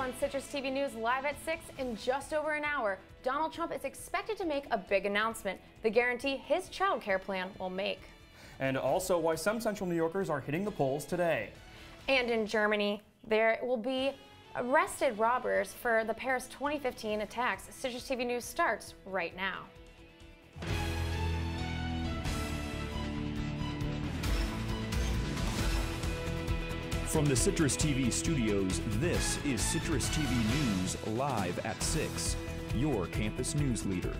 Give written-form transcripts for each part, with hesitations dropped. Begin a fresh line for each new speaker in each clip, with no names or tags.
on Citrus TV News live at 6 in just over an hour. Donald Trump is expected to make a big announcement, the guarantee his child care plan will make.
And also why some Central New Yorkers are hitting the polls today.
And in Germany, there will be arrested robbers for the Paris 2015 attacks. Citrus TV News starts right now.
From the Citrus TV studios, this is Citrus TV News live at 6, your campus news leader.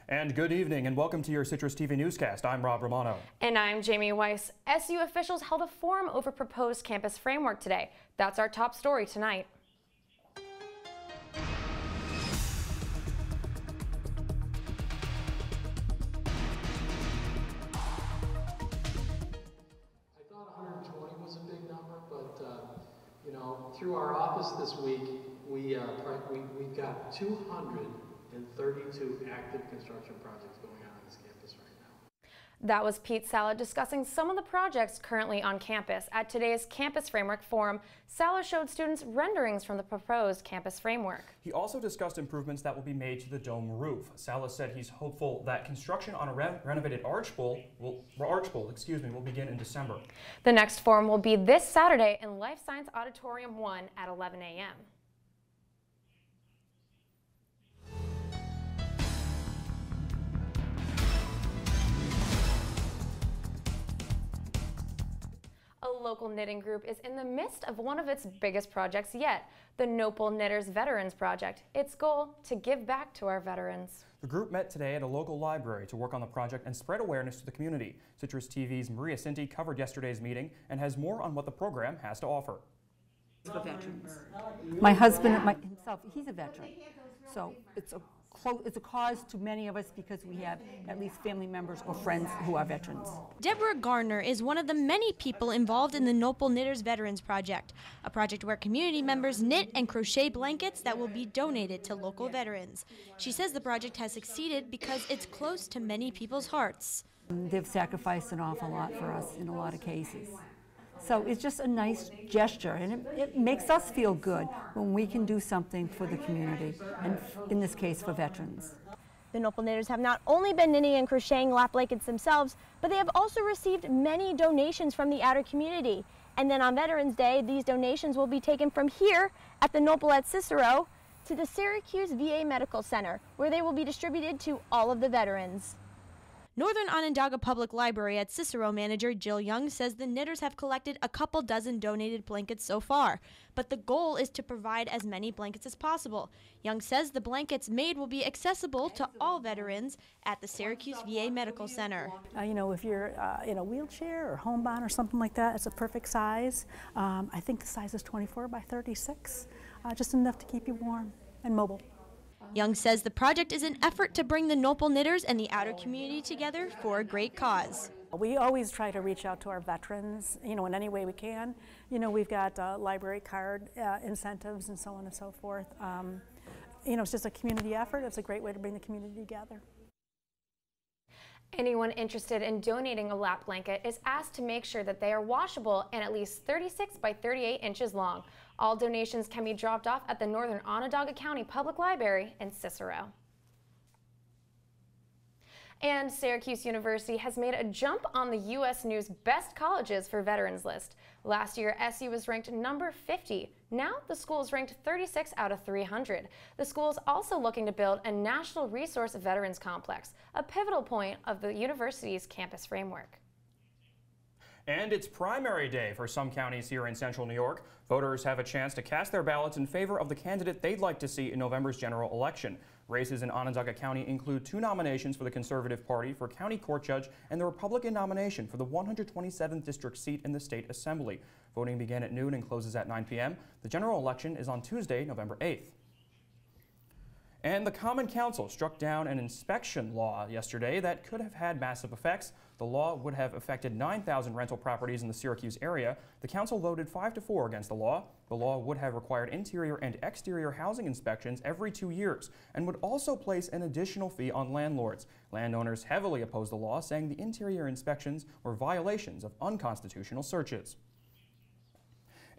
And good evening and welcome to your Citrus TV newscast. I'm Rob Romano.
And I'm Jamie Weiss. SU officials held a forum over proposed campus framework today. That's our top story tonight.
Through our office this week, we've got 232 active construction projects going on this campus right now.
That was Pete Sala discussing some of the projects currently on campus. At today's Campus Framework Forum, Sala showed students renderings from the proposed campus framework.
He also discussed improvements that will be made to the dome roof. Sala said he's hopeful that construction on a renovated arch bowl will begin in December.
The next forum will be this Saturday in Life Science Auditorium 1 at 11 a.m. A local knitting group is in the midst of one of its biggest projects yet, the Nopal Knitters Veterans Project. Its goal, to give back to our veterans.
The group met today at a local library to work on the project and spread awareness to the community. Citrus TV's Maria Cinti covered yesterday's meeting and has more on what the program has to offer.
For veterans. My husband himself, he's a veteran, so it's a cause to many of us because we have at least family members or friends who are veterans.
Deborah Garner is one of the many people involved in the Nopal Knitters Veterans Project, a project where community members knit and crochet blankets that will be donated to local veterans. She says the project has succeeded because it's close to many people's hearts.
They've sacrificed an awful lot for us in a lot of cases. So it's just a nice gesture, and it makes us feel good when we can do something for the community, and in this case for veterans.
The Nopal Knitters have not only been knitting and crocheting lap blankets themselves, but they have also received many donations from the outer community. And then on Veterans Day, these donations will be taken from here at the Nopal at Cicero to the Syracuse VA Medical Center, where they will be distributed to all of the veterans. Northern Onondaga Public Library at Cicero manager Jill Young says the knitters have collected a couple dozen donated blankets so far, but the goal is to provide as many blankets as possible. Young says the blankets made will be accessible to all veterans at the Syracuse VA Medical Center.
If you're in a wheelchair or homebound or something like that, it's a perfect size. I think the size is 24 by 36, just enough to keep you warm and mobile.
Young says the project is an effort to bring the Nopal Knitters and the outer community together for a great cause.
We always try to reach out to our veterans, in any way we can. We've got library card incentives and so on and so forth. It's just a community effort. It's a great way to bring the community together.
Anyone interested in donating a lap blanket is asked to make sure that they are washable and at least 36 by 38 inches long. All donations can be dropped off at the Northern Onondaga County Public Library in Cicero. And Syracuse University has made a jump on the U.S. News Best Colleges for Veterans list. Last year, SU was ranked number 50. Now, the school is ranked 36 out of 300. The school is also looking to build a National Resource Veterans Complex, a pivotal point of the university's campus framework.
And it's primary day for some counties here in Central New York. Voters have a chance to cast their ballots in favor of the candidate they'd like to see in November's general election. Races in Onondaga County include 2 nominations for the Conservative Party for County Court Judge and the Republican nomination for the 127th District seat in the State Assembly. Voting began at noon and closes at 9 p.m. The general election is on Tuesday, November 8th. And the Common Council struck down an inspection law yesterday that could have had massive effects. The law would have affected 9,000 rental properties in the Syracuse area. The council voted 5-4 against the law. The law would have required interior and exterior housing inspections every 2 years and would also place an additional fee on landlords. Landowners heavily opposed the law, saying the interior inspections were violations of unconstitutional searches.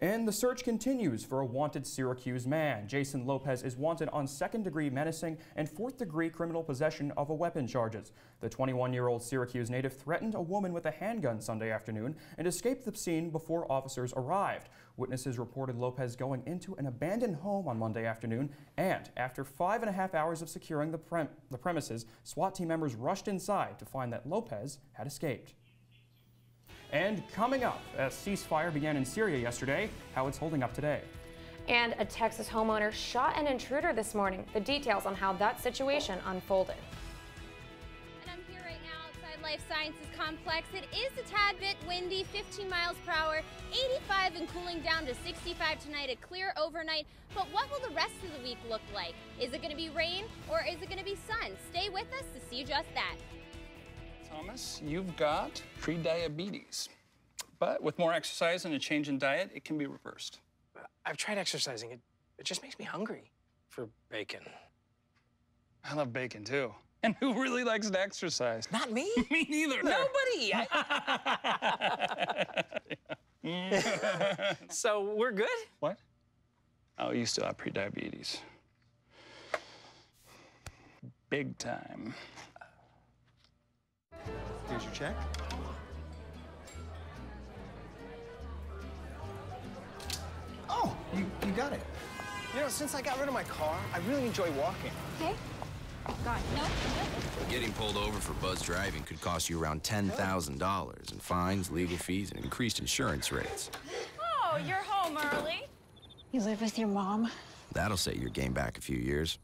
And the search continues for a wanted Syracuse man. Jason Lopez is wanted on second-degree menacing and fourth-degree criminal possession of a weapon charges. The 21-year-old Syracuse native threatened a woman with a handgun Sunday afternoon and escaped the scene before officers arrived. Witnesses reported Lopez going into an abandoned home on Monday afternoon, and after 5.5 hours of securing the premises, SWAT team members rushed inside to find that Lopez had escaped. And coming up, a ceasefire began in Syria yesterday, how it's holding up today.
And a Texas homeowner shot an intruder this morning. The details on how that situation unfolded.
And I'm here right now outside Life Sciences Complex. It is a tad bit windy, 15 miles per hour, 85 and cooling down to 65 tonight, a clear overnight. But what will the rest of the week look like? Is it going to be rain or is it going to be sun? Stay with us to see just that.
Thomas, you've got pre-diabetes, but with more exercise and a change in diet, it can be reversed.
I've tried exercising. It just makes me hungry for bacon.
I love bacon, too. And who really likes to exercise?
Not me.
Me neither.
Nobody. So we're good?
What? Oh, you still have pre-diabetes. Big time.
Here's your check. Oh, you got it.
You know, since I got rid of my car, I really enjoy walking.
Okay. God, no.
Getting pulled over for buzz driving could cost you around $10,000 in fines, legal fees, and increased insurance rates.
Oh, you're home early.
You live with your mom?
That'll set your game back a few years.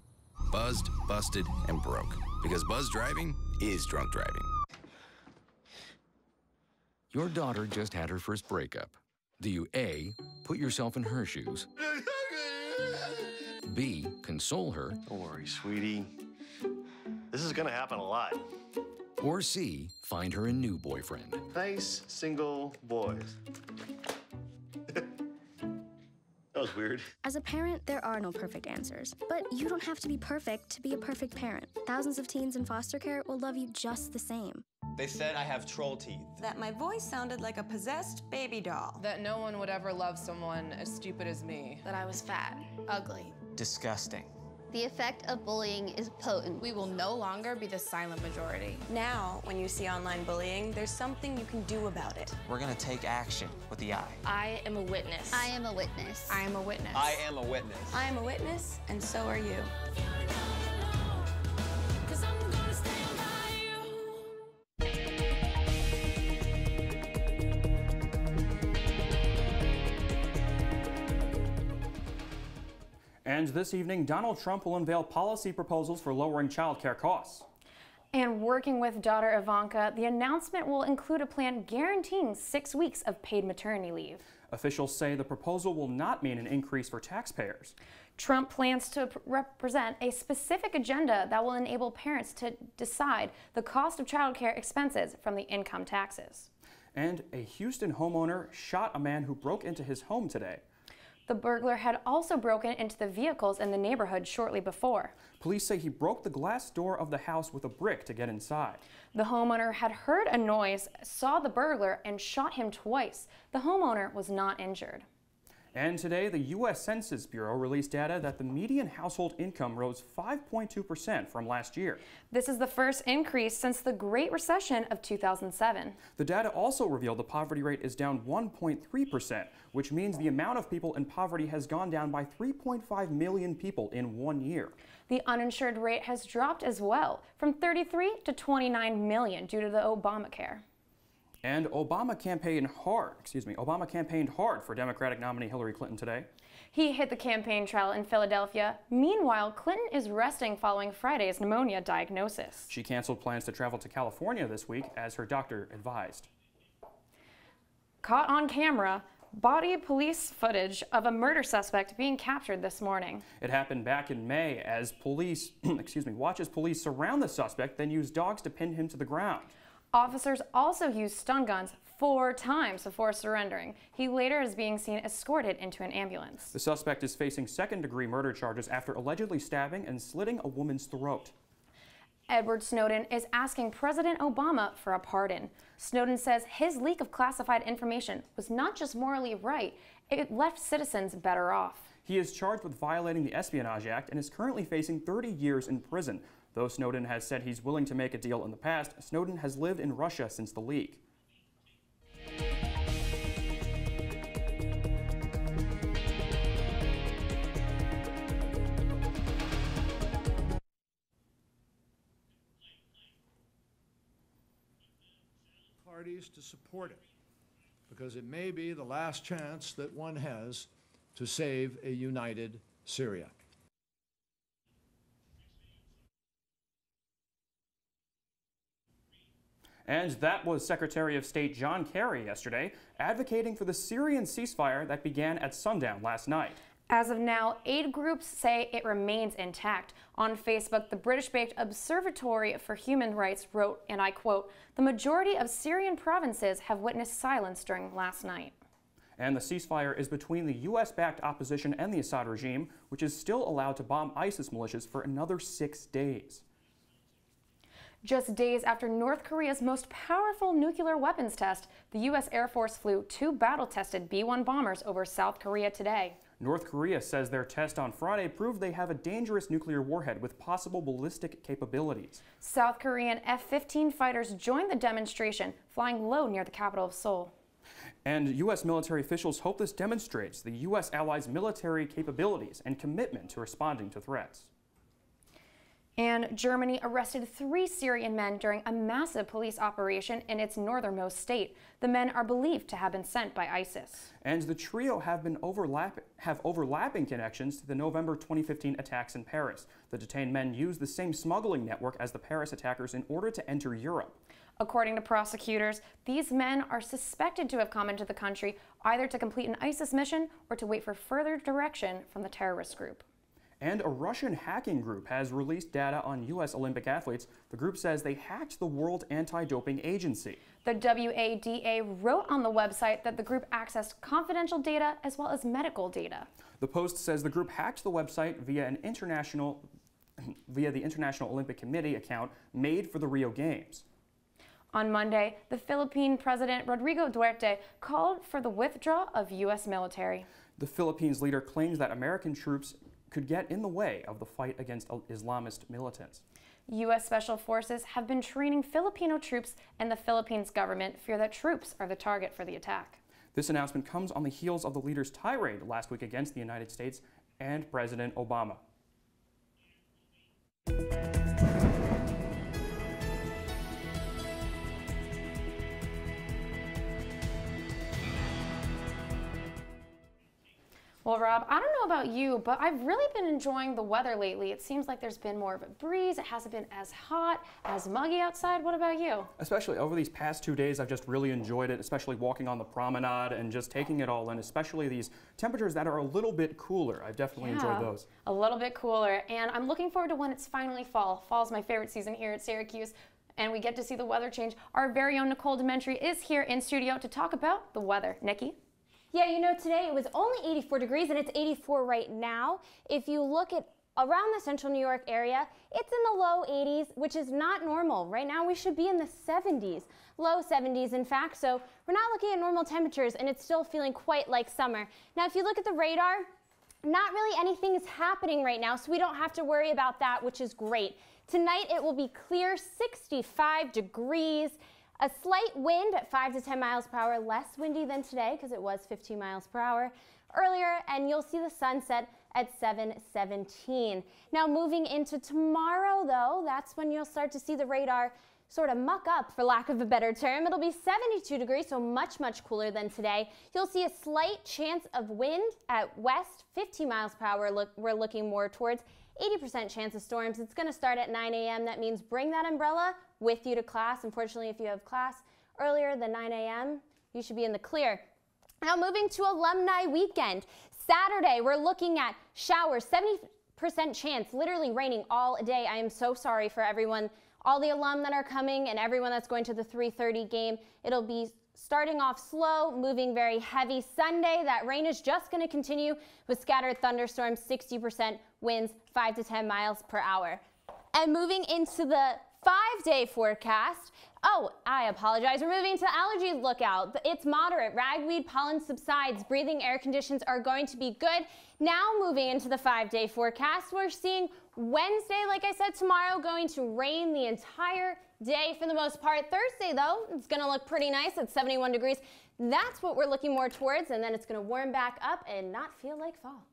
Buzzed, busted, and broke. Because buzz driving is drunk driving.
Your daughter just had her first breakup. Do you A, put yourself in her shoes? B, console her?
Don't worry, sweetie. This is gonna happen a lot.
Or C, find her a new boyfriend?
Nice, single boys. That was weird.
As a parent, there are no perfect answers. But you don't have to be perfect to be a perfect parent. Thousands of teens in foster care will love you just the same.
They said I have troll teeth.
That my voice sounded like a possessed baby doll.
That no one would ever love someone as stupid as me.
That I was fat, ugly.
Disgusting.
The effect of bullying is potent.
We will no longer be the silent majority.
Now, when you see online bullying, there's something you can do about it.
We're gonna take action with the I.
I am a witness.
I am a witness.
I am a witness.
I am a witness.
I am a witness, and so are you.
And this evening, Donald Trump will unveil policy proposals for lowering child care costs.
And working with daughter Ivanka, the announcement will include a plan guaranteeing 6 weeks of paid maternity leave.
Officials say the proposal will not mean an increase for taxpayers.
Trump plans to represent a specific agenda that will enable parents to decide the cost of child care expenses from the income taxes.
And a Houston homeowner shot a man who broke into his home today.
The burglar had also broken into the vehicles in the neighborhood shortly before.
Police say he broke the glass door of the house with a brick to get inside.
The homeowner had heard a noise, saw the burglar, and shot him twice. The homeowner was not injured.
And today, the U.S. Census Bureau released data that the median household income rose 5.2% from last year.
This is the first increase since the Great Recession of 2007.
The data also revealed the poverty rate is down 1.3%, which means the amount of people in poverty has gone down by 3.5 million people in 1 year.
The uninsured rate has dropped as well, from 33 to 29 million due to the Obamacare.
And Obama campaigned hard for Democratic nominee Hillary Clinton today.
He hit the campaign trail in Philadelphia. Meanwhile, Clinton is resting following Friday's pneumonia diagnosis.
She canceled plans to travel to California this week, as her doctor advised.
Caught on camera, body police footage of a murder suspect being captured this morning.
It happened back in May as police, watch as police surround the suspect, then use dogs to pin him to the ground.
Officers also used stun guns 4 times before surrendering. He later is being seen escorted into an ambulance.
The suspect is facing second-degree murder charges after allegedly stabbing and slitting a woman's throat.
Edward Snowden is asking President Obama for a pardon. Snowden says his leak of classified information was not just morally right, it left citizens better off.
He is charged with violating the Espionage Act and is currently facing 30 years in prison. Though Snowden has said he's willing to make a deal in the past, Snowden has lived in Russia since the leak.
Parties to support it, because it may be the last chance that one has to save a united Syria.
And that was Secretary of State John Kerry yesterday, advocating for the Syrian ceasefire that began at sundown last night.
As of now, aid groups say it remains intact. On Facebook, the British-based Observatory for Human Rights wrote, and I quote, "The majority of Syrian provinces have witnessed silence during last night."
And the ceasefire is between the U.S.-backed opposition and the Assad regime, which is still allowed to bomb ISIS militias for another 6 days.
Just days after North Korea's most powerful nuclear weapons test, the U.S. Air Force flew 2 battle-tested B-1 bombers over South Korea today.
North Korea says their test on Friday proved they have a dangerous nuclear warhead with possible ballistic capabilities.
South Korean F-15 fighters joined the demonstration, flying low near the capital of Seoul.
And U.S. military officials hope this demonstrates the U.S. allies' military capabilities and commitment to responding to threats.
And Germany arrested 3 Syrian men during a massive police operation in its northernmost state. The men are believed to have been sent by ISIS.
And the trio have overlapping connections to the November 2015 attacks in Paris. The detained men used the same smuggling network as the Paris attackers in order to enter Europe.
According to prosecutors, these men are suspected to have come into the country either to complete an ISIS mission or to wait for further direction from the terrorist group.
And a Russian hacking group has released data on U.S. Olympic athletes. The group says they hacked the World Anti-Doping Agency.
The WADA wrote on the website that the group accessed confidential data as well as medical data.
The Post says the group hacked the website via the International Olympic Committee account made for the Rio Games.
On Monday, the Philippine President Rodrigo Duterte called for the withdrawal of U.S. military.
The Philippines leader claims that American troops could get in the way of the fight against Islamist militants.
U.S. Special Forces have been training Filipino troops, and the Philippines government fear that troops are the target for the attack.
This announcement comes on the heels of the leader's tirade last week against the United States and President Obama.
Well, Rob, I don't know about you, but I've really been enjoying the weather lately. It seems like there's been more of a breeze. It hasn't been as hot, as muggy outside. What about you?
Especially over these past 2 days, I've just really enjoyed it, especially walking on the promenade and just taking it all in, especially these temperatures that are a little bit cooler. I've definitely enjoyed those.
A little bit cooler, and I'm looking forward to when it's finally fall. Fall's my favorite season here at Syracuse, and we get to see the weather change. Our very own Nicole Dementri is here in studio to talk about the weather. Nikki?
Yeah, you know, today it was only 84 degrees and it's 84 right now. If you look at around the central New York area, it's in the low 80s, which is not normal. Right now we should be in the 70s, low 70s in fact, so we're not looking at normal temperatures and it's still feeling quite like summer. Now if you look at the radar, not really anything is happening right now, so we don't have to worry about that, which is great. Tonight it will be clear, 65 degrees. A slight wind at 5 to 10 miles per hour, less windy than today because it was 15 miles per hour earlier, and you'll see the sunset at 7:17. Now moving into tomorrow though, that's when you'll start to see the radar sort of muck up, for lack of a better term. It'll be 72 degrees, so much cooler than today. You'll see a slight chance of wind at west, 15 miles per hour we're looking more towards. 80% chance of storms. It's going to start at 9 a.m. That means bring that umbrella with you to class. Unfortunately, if you have class earlier than 9 a.m., you should be in the clear. Now moving to alumni weekend. Saturday, we're looking at showers, 70% chance, literally raining all day. I am so sorry for everyone, all the alum that are coming and everyone that's going to the 3:30 game. It'll be starting off slow, moving very heavy. Sunday, that rain is just going to continue with scattered thunderstorms, 60% winds, 5 to 10 miles per hour.
And moving into the 5-day forecast. Oh, I apologize. We're moving to allergies lookout. It's moderate. Ragweed pollen subsides. Breathing air conditions are going to be good. Now moving into the 5-day forecast, we're seeing Wednesday, like I said, tomorrow going to rain the entire day for the most part. Thursday, though, it's going to look pretty nice at 71 degrees. That's what we're looking more towards, and then it's going to warm back up and not feel like fall.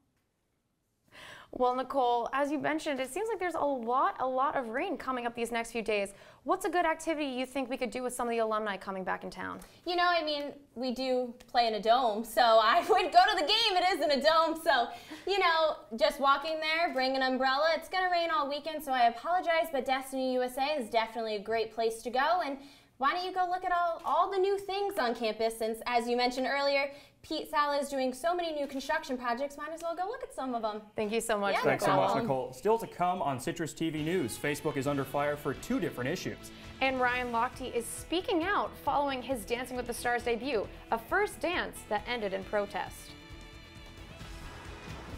Well, Nicole, as you mentioned, it seems like there's a lot of rain coming up these next few days. What's a good activity you think we could do with some of the alumni coming back in town?
You know, I mean, we do play in a dome, so I would go to the game. It is in a dome, so, you know, just walking there, bring an umbrella. It's going to rain all weekend, so I apologize, but Destiny USA is definitely a great place to go. And why don't you go look at all the new things on campus, since, as you mentioned earlier, Pete Sala is doing so many new construction projects, might as well go look at some of them.
Thank you so much,
yeah,
Thanks so much, Nicole. Still to come on Citrus TV News, Facebook is under fire for 2 different issues.
And Ryan Lochte is speaking out following his Dancing with the Stars debut, a first dance that ended in protest.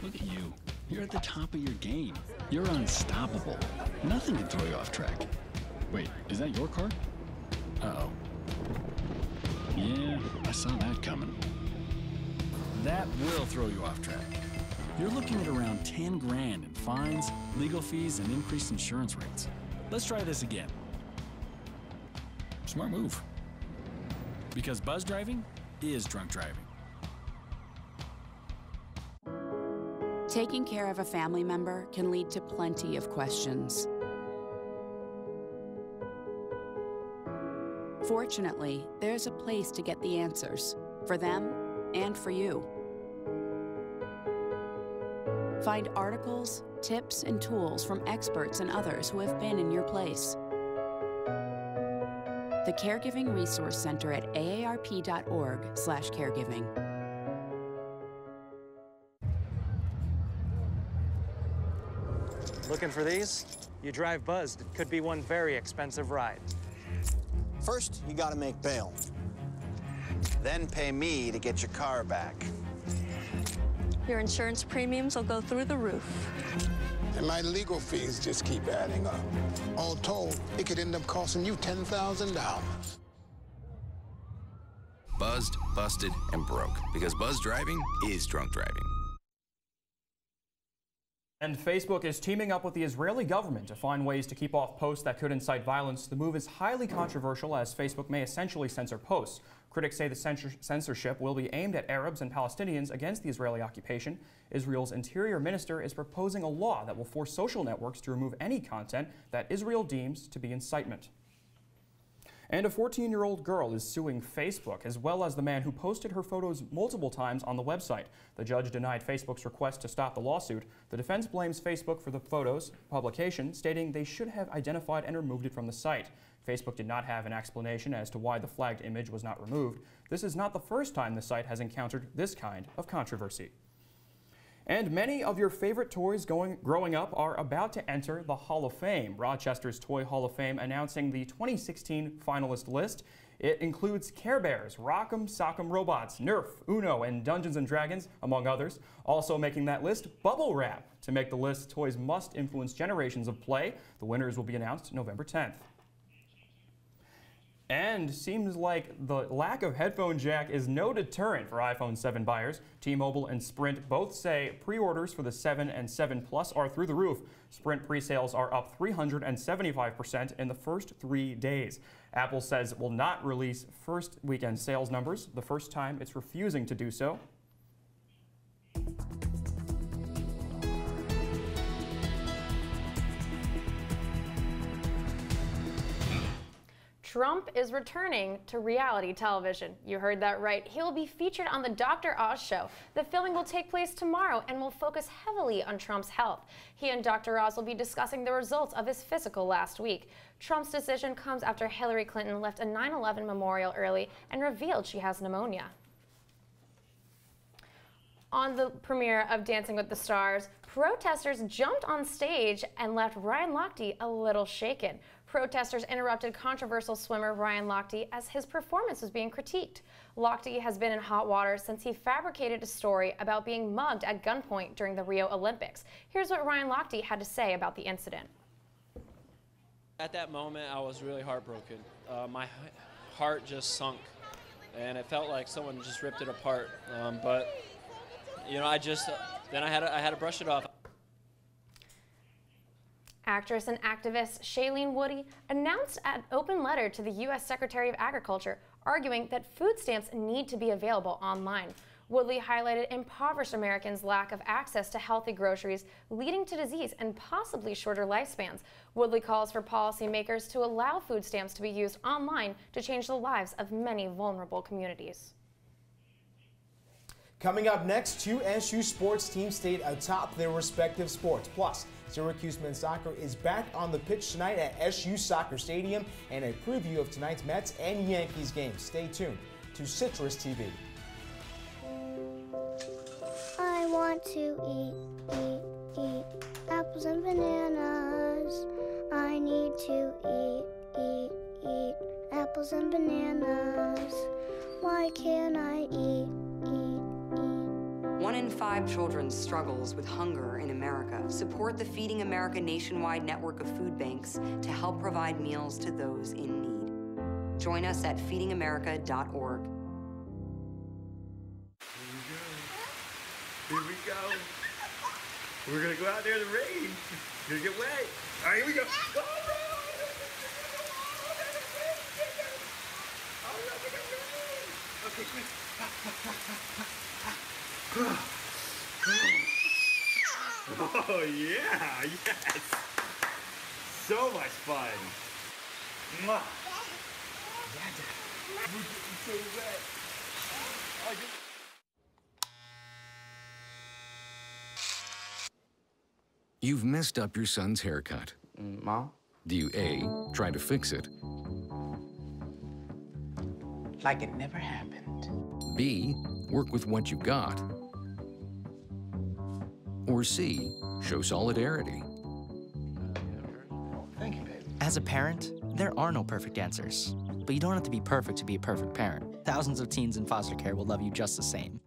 Look at you. You're at the top of your game. You're unstoppable. Nothing can throw you off track. Wait, is that your car? Uh-oh. Yeah, I saw that coming. That will throw you off track. You're looking at around 10 grand in fines, legal fees, and increased insurance rates. Let's try this again. Smart move. Because buzz driving is drunk driving.
Taking care of a family member can lead to plenty of questions. Fortunately, there's a place to get the answers, for them and for you. Find articles, tips, and tools from experts and others who have been in your place. The Caregiving Resource Center at aarp.org/caregiving.
Looking for these? You drive buzzed. It could be one very expensive ride.
First, you gotta make bail. Then pay me to get your car back.
Your insurance premiums will go through the roof.
And my legal fees just keep adding up. All told, it could end up costing you $10,000.
Buzzed, busted, and broke. Because buzz driving is drunk driving.
And Facebook is teaming up with the Israeli government to find ways to keep off posts that could incite violence. The move is highly controversial as Facebook may essentially censor posts. Critics say the censorship will be aimed at Arabs and Palestinians against the Israeli occupation. Israel's interior minister is proposing a law that will force social networks to remove any content that Israel deems to be incitement. And a 14-year-old girl is suing Facebook, as well as the man who posted her photos multiple times on the website. The judge denied Facebook's request to stop the lawsuit. The defense blames Facebook for the photos' publication, stating they should have identified and removed it from the site. Facebook did not have an explanation as to why the flagged image was not removed. This is not the first time the site has encountered this kind of controversy. And many of your favorite toys growing up are about to enter the Hall of Fame. Rochester's Toy Hall of Fame announcing the 2016 finalist list. It includes Care Bears, Rock'em Sock'em Robots, Nerf, Uno, and Dungeons & Dragons, among others. Also making that list, Bubble Wrap. To make the list, toys must influence generations of play. The winners will be announced November 10th. And seems like the lack of headphone jack is no deterrent for iPhone 7 buyers. T-Mobile and Sprint both say pre-orders for the 7 and 7 Plus are through the roof. Sprint pre-sales are up 375% in the first 3 days. Apple says it will not release first weekend sales numbers, the first time it's refusing to do so.
Trump is returning to reality television. You heard that right. He'll be featured on the Dr. Oz show. The filming will take place tomorrow and will focus heavily on Trump's health. He and Dr. Oz will be discussing the results of his physical last week. Trump's decision comes after Hillary Clinton left a 9/11 memorial early and revealed she has pneumonia. On the premiere of Dancing with the Stars, protesters jumped on stage and left Ryan Lochte a little shaken. Protesters interrupted controversial swimmer Ryan Lochte as his performance was being critiqued. Lochte has been in hot water since he fabricated a story about being mugged at gunpoint during the Rio Olympics. Here's what Ryan Lochte had to say about the incident.
At that moment, I was really heartbroken. My heart just sunk, and it felt like someone just ripped it apart. But you know, then I had to brush it off.
Actress and activist Shailene Woodley announced an open letter to the U.S. Secretary of Agriculture, arguing that food stamps need to be available online. Woodley highlighted impoverished Americans' lack of access to healthy groceries, leading to disease and possibly shorter lifespans. Woodley calls for policymakers to allow food stamps to be used online to change the lives of many vulnerable communities.
Coming up next, two SU sports teams stayed atop their respective sports. Plus, Syracuse men's soccer is back on the pitch tonight at SU Soccer Stadium, and a preview of tonight's Mets and Yankees games. Stay tuned to Citrus TV.
I want to eat apples and bananas. I need to eat apples and bananas. Why can't I eat?
1 in 5 children struggles with hunger in America. Support the Feeding America nationwide network of food banks to help provide meals to those in need. Join us at feedingamerica.org.
Here we go. We're gonna go out there in the rain. We're gonna get wet. All right, here we go. Go, okay, quick. Oh yeah, yes. So much fun. Mwah. We're getting so wet.
You've messed up your son's haircut.
Mom?
Do you A, try to fix it?
Like it never happened.
B, work with what you got? Or C, show solidarity?
Thank you, baby.
As a parent, there are no perfect answers. But you don't have to be perfect to be a perfect parent. Thousands of teens in foster care will love you just the same.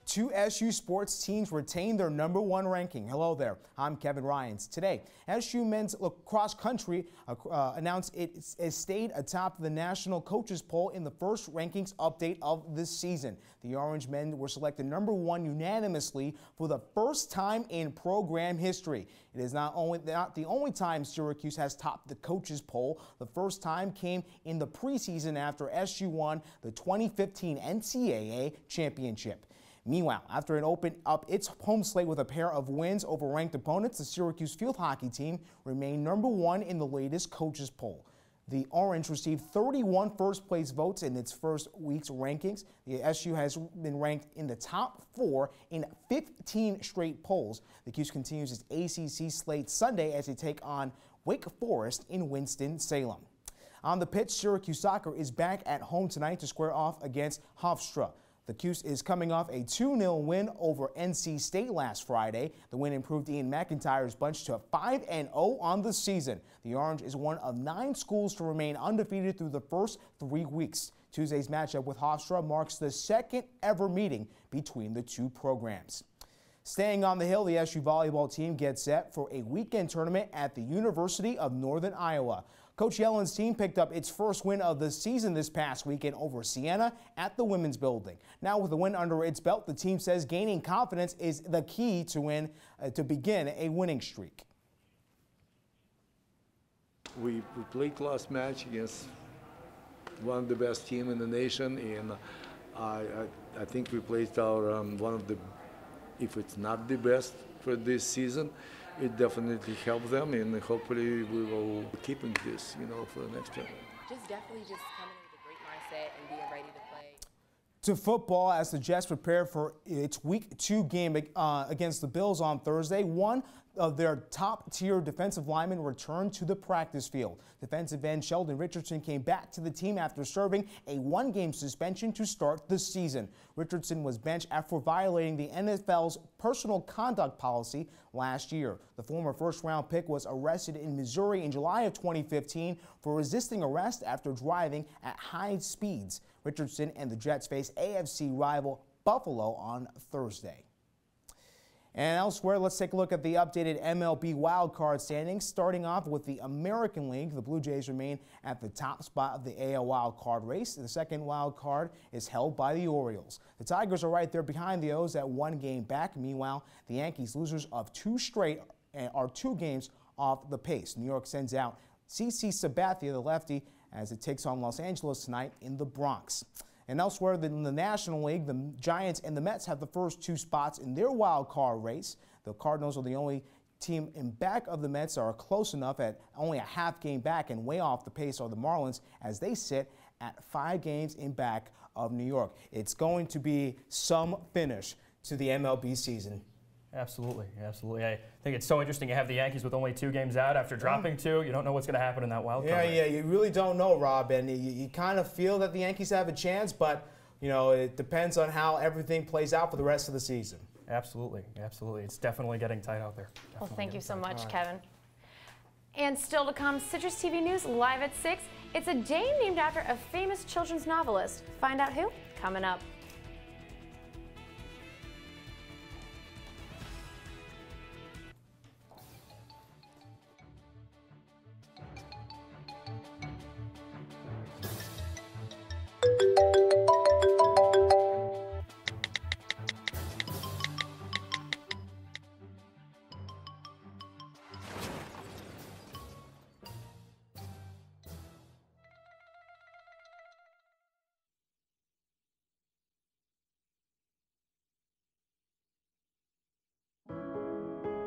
Two SU sports teams retained their #1 ranking. Hello there, I'm Kevin Ryans. Today, SU men's lacrosse country announced it stayed atop the national coaches poll in the first rankings update of this season. The Orange men were selected #1 unanimously for the first time in program history. It is not the only time Syracuse has topped the coaches poll. The first time came in the preseason after SU won the 2015 NCAA championship. Meanwhile, after it opened up its home slate with a pair of wins over ranked opponents, the Syracuse field hockey team remained #1 in the latest coaches poll. The Orange received 31 first-place votes in its first week's rankings. The SU has been ranked in the top 4 in 15 straight polls. The Cuse continues its ACC slate Sunday as they take on Wake Forest in Winston-Salem. On the pitch, Syracuse soccer is back at home tonight to square off against Hofstra. The Cuse is coming off a 2-0 win over NC State last Friday. The win improved Ian McIntyre's bunch to 5-0 on the season. The Orange is one of 9 schools to remain undefeated through the first 3 weeks. Tuesday's matchup with Hofstra marks the second ever meeting between the two programs. Staying on the Hill, the SU volleyball team gets set for a weekend tournament at the University of Northern Iowa. Coach Yellen's team picked up its first win of the season this past weekend over Siena at the Women's Building. Now with the win under its belt, the team says gaining confidence is the key to begin a winning streak.
We played last match against one of the best teams in the nation, and I think we played our one of the, if it's not the best for this season. It definitely helped them, and hopefully we will keep this, for the next tournament.
Just definitely just coming in with a great mindset and being ready to play.
To football, as the Jets prepare for its Week 2 game against the Bills on Thursday, one of their top-tier defensive linemen returned to the practice field. Defensive end Sheldon Richardson came back to the team after serving a 1-game suspension to start the season. Richardson was benched after violating the NFL's personal conduct policy last year. The former first-round pick was arrested in Missouri in July of 2015 for resisting arrest after driving at high speeds. Richardson and the Jets face AFC rival Buffalo on Thursday. And elsewhere, let's take a look at the updated MLB wildcard standings. Starting off with the American League, the Blue Jays remain at the top spot of the AL wildcard race. The second wildcard is held by the Orioles. The Tigers are right there behind the O's at 1 game back. Meanwhile, the Yankees, losers of 2 straight, are 2 games off the pace. New York sends out CC Sabathia, the lefty, as it takes on Los Angeles tonight in the Bronx. And elsewhere in the National League, the Giants and the Mets have the first 2 spots in their wild card race. The Cardinals are the only team in back of the Mets, are close enough at only a half game back, and way off the pace are the Marlins as they sit at 5 games in back of New York. It's going to be some finish to the MLB season.
Absolutely, absolutely. I think it's so interesting. You have the Yankees with only 2 games out after dropping 2. You don't know what's going to happen in that wild card race.
Yeah, you really don't know, Rob. And you kind of feel that the Yankees have a chance, but you know it depends on how everything plays out for the rest of the season.
Absolutely, absolutely. It's definitely getting tight out there.
Well, thank you so much, Kevin. And still to come, Citrus TV News live at 6. It's a day named after a famous children's novelist. Find out who? Coming up.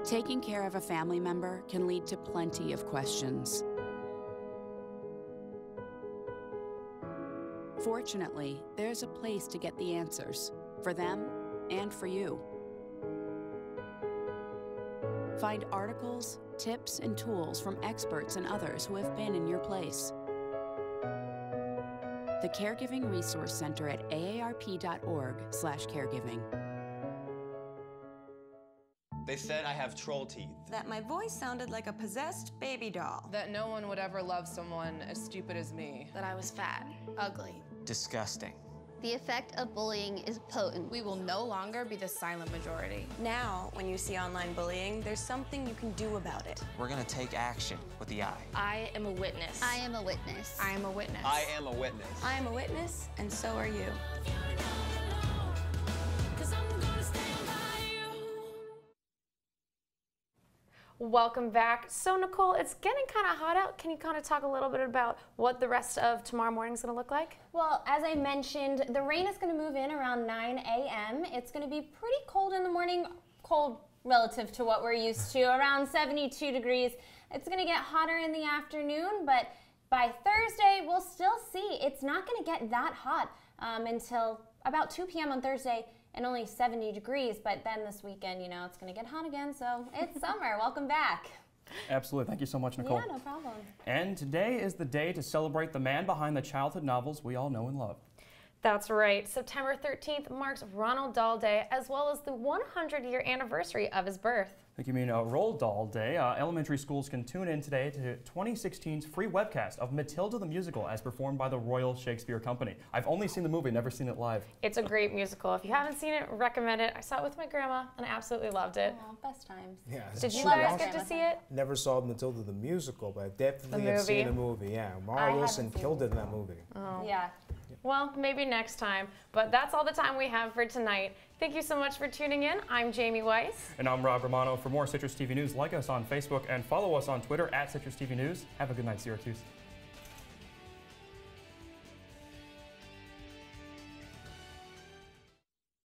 Taking care of a family member can lead to plenty of questions. Fortunately, there's a place to get the answers, for them and for you. Find articles, tips, and tools from experts and others who have been in your place. The Caregiving Resource Center at aarp.org/caregiving.
They said I have troll teeth.
That my voice sounded like a possessed baby doll.
That no one would ever love someone as stupid as me.
That I was fat, ugly.
Disgusting.
The effect of bullying is potent. We will no longer be the silent majority.
Now, when you see online bullying, there's something you can do about it.
We're gonna take action with the I.
I am a witness. I am a witness. I am a witness.
I am a witness.
I am a witness, and so are you.
Welcome back. So Nicole, it's getting kind of hot out. Can you kind of talk a little bit about what the rest of tomorrow morning is going to look like?
Well, as I mentioned, the rain is going to move in around 9 a.m. It's going to be pretty cold in the morning, cold relative to what we're used to, around 72 degrees. It's going to get hotter in the afternoon, but by Thursday, we'll still see it's not going to get that hot until about 2 p.m. on Thursday. And only 70 degrees, but then this weekend, you know, it's going to get hot again, so it's summer. Welcome back.
Absolutely. Thank you so much, Nicole.
Yeah, no problem.
And today is the day to celebrate the man behind the childhood novels we all know and love.
That's right. September 13th marks Ronald Dahl Day, as well as the 100-year anniversary of his birth.
I think you mean Roald Dahl Day. Elementary schools can tune in today to 2016's free webcast of Matilda the Musical as performed by the Royal Shakespeare Company. I've only seen the movie, never seen it live.
It's a great musical. If you haven't seen it, recommend it. I saw it with my grandma, and I absolutely loved it.
Oh, best times.
Yeah,
did you guys get to see it?
Never saw Matilda the Musical, but I definitely have seen the movie. Yeah, Mara Wilson killed it in that movie.
Oh.
Yeah.
Well, maybe next time. But that's all the time we have for tonight. Thank you so much for tuning in. I'm Jamie Weiss.
And I'm Rob Romano. For more Citrus TV News, like us on Facebook and follow us on Twitter at Citrus TV News. Have a good night, Syracuse.